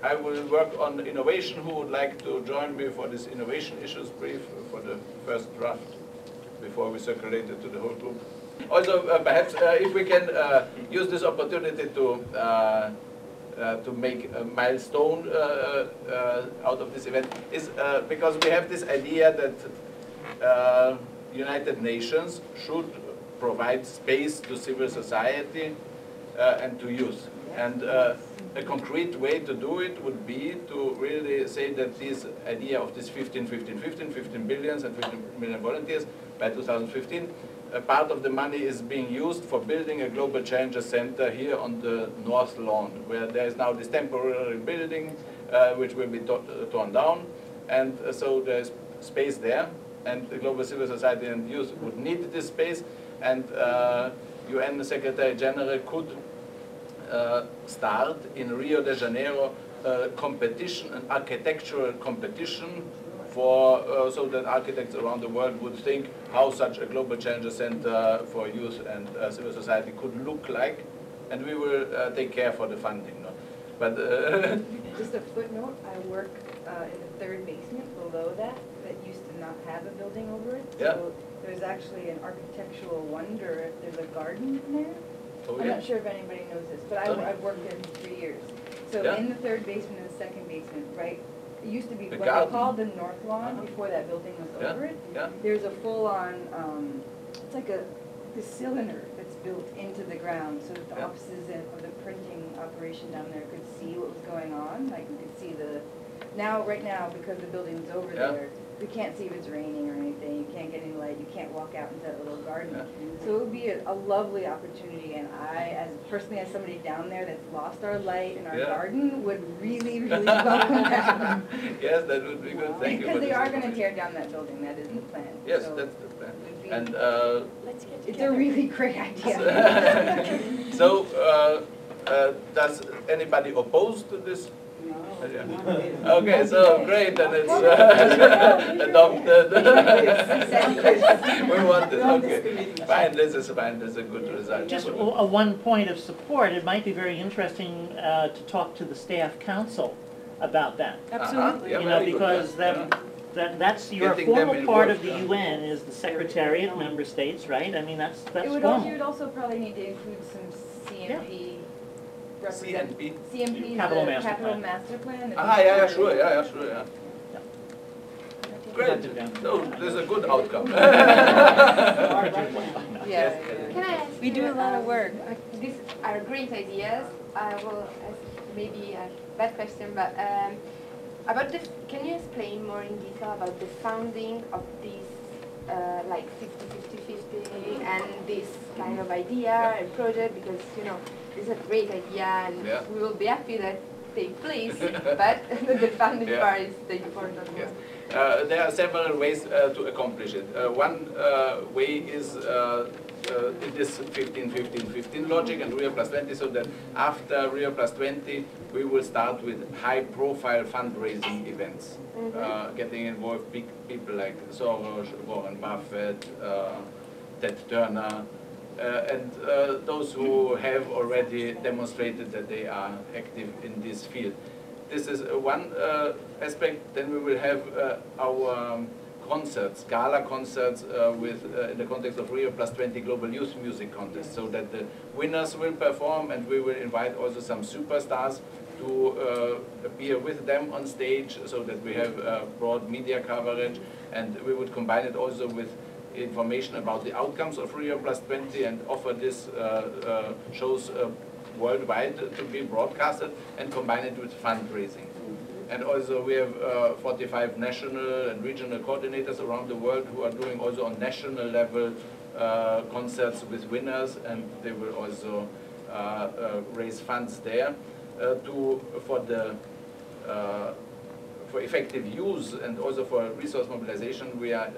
I will work on innovation. Who would like to join me for this innovation issues brief for the first draft before we circulate it to the whole group? Also, perhaps if we can use this opportunity to make a milestone out of this event, is because we have this idea that United Nations should provide space to civil society and to youth. And a concrete way to do it would be to really say that this idea of this 15 billions and 15 million volunteers by 2015, a part of the money is being used for building a global challenger center here on the North Lawn, where there is now this temporary building which will be torn down, and so there's space there, and the global civil society and youth would need this space, and UN Secretary General could start in Rio de Janeiro competition, an architectural competition for, so that architects around the world would think how such a global challenger center for youth and civil society could look like, and we will take care for the funding. No? But just a footnote: I work in the third basement below that used to not have a building over it. Yeah. So there's actually an architectural wonder. There's a garden in there. Oh, I'm yeah. not sure if anybody knows this, but I've worked there for 3 years. So Yeah. in the third basement and the second basement, right? It used to be The what garden. they called the North Lawn before that building was Yeah. over it. Yeah. There's a full-on, it's like this cylinder that's built into the ground so that the Yeah. offices of the printing operation down there could see what was going on. Like you could see right now, because the building's over Yeah. there, we can't see if it's raining or anything. You can't get any light. You can't walk out into that little garden. Yeah. So it would be a lovely opportunity, and I, personally, as somebody down there that's lost our light and our Yeah. garden, would really, really welcome that. Yes, that would be good. Thank you. Because for they this are going to information. tear down that building. That is the plan. Yes, So that's the plan. it'd be- And Let's get it's together. a really great idea. so, does anybody oppose to this? Okay, so great, and it's adopted. We want this, okay. Fine, this is fine, this is a good result. Just one point of support, it might be very interesting to talk to the staff council about that. Absolutely. Yeah, You know, very good, because yeah. that's your Getting them formal part of involved, the yeah. UN is the secretariat, member states, right? I mean, that's You would formal. also probably need to include some CMP. CNP? CMP, Capital the Master capital Plan. master plan. Yeah, sure, yeah. Yeah. Great, so this is a good outcome. Yeah. Can I ask We do you, a lot of work. These are great ideas. I will ask maybe a bad question, but about this, can you explain more in detail about the founding of these like 50-50-50 and this kind of idea and project? Because it's a great idea, and we will be happy that take place, but the founding part is the important one. Yes. There are several ways to accomplish it. One way is in this 15-15-15 logic and Rio+20, so that after Rio+20 we will start with high-profile fundraising events, getting involved big people like Soros, Warren Buffett, Ted Turner, and those who have already demonstrated that they are active in this field. This is one aspect. Then we will have our concerts, gala concerts in the context of Rio+20 Global Youth Music Contest, so that the winners will perform, and we will invite also some superstars to appear with them on stage, so that we have broad media coverage, and we would combine it also with information about the outcomes of Rio+20 and offer this shows worldwide to be broadcasted and combine it with fundraising. And also we have 45 national and regional coordinators around the world who are doing also on national level concerts with winners, and they will also raise funds there for effective use and also for resource mobilization. We are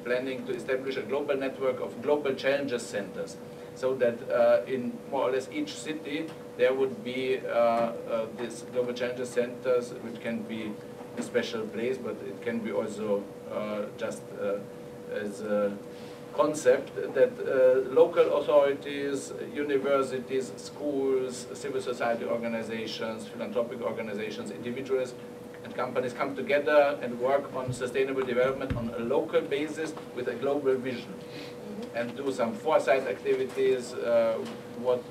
planning to establish a global network of global challenger centers, so that in more or less each city there would be these global challenger centers, which can be a special place, but it can be also just as concept that local authorities, universities, schools, civil society organizations, philanthropic organizations, individuals and companies come together and work on sustainable development on a local basis with a global vision, and do some foresight activities, what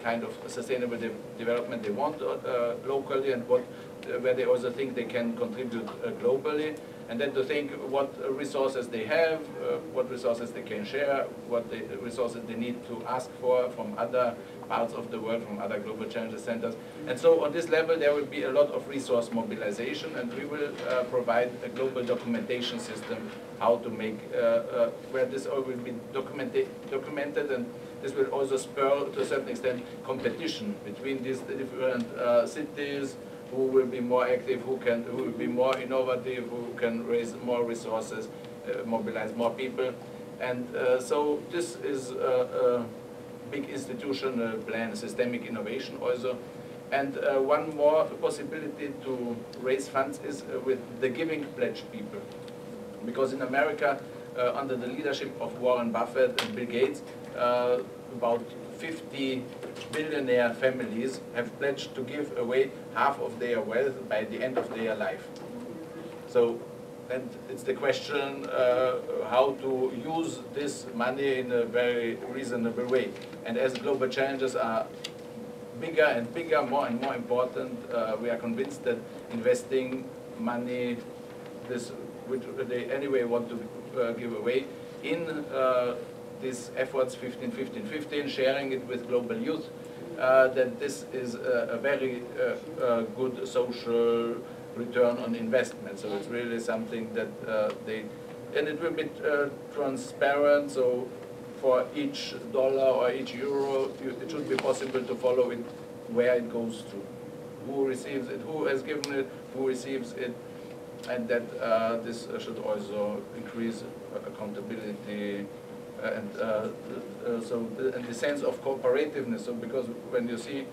kind of sustainable development they want locally, and where they also think they can contribute globally, and then to think what resources they have, what resources they can share, what resources they need to ask for from other parts of the world, from other global challenges centers. And so on this level there will be a lot of resource mobilization, and we will provide a global documentation system how to make, where this all will be documented, and this will also spur to a certain extent competition between these different cities, who will be more active, who will be more innovative, who can raise more resources, mobilize more people. And so this is a big institutional plan, systemic innovation also. And one more possibility to raise funds is with the Giving Pledge people. Because in America, under the leadership of Warren Buffett and Bill Gates, about 50 billionaire families have pledged to give away half of their wealth by the end of their life. So, and it's the question how to use this money in a very reasonable way. And as global challenges are bigger and bigger, more and more important, we are convinced that investing money, which they anyway want to give away, in these efforts 15-15-15, sharing it with global youth, that this is a very good social return on investment. So it's really something that and it will be transparent, so for each dollar or each euro, it should be possible to follow it, where it goes to, who receives it, who has given it, who receives it, and that this should also increase accountability and the sense of cooperativeness. So because when you see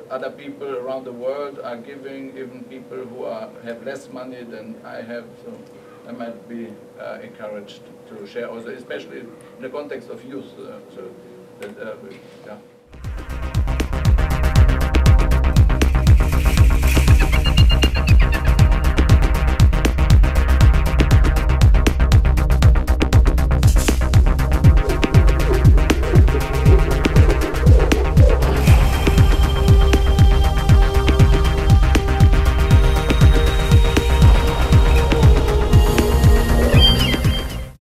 other people around the world are giving, even people who have less money than I have, so I might be encouraged to share also, especially in the context of youth. So that, yeah.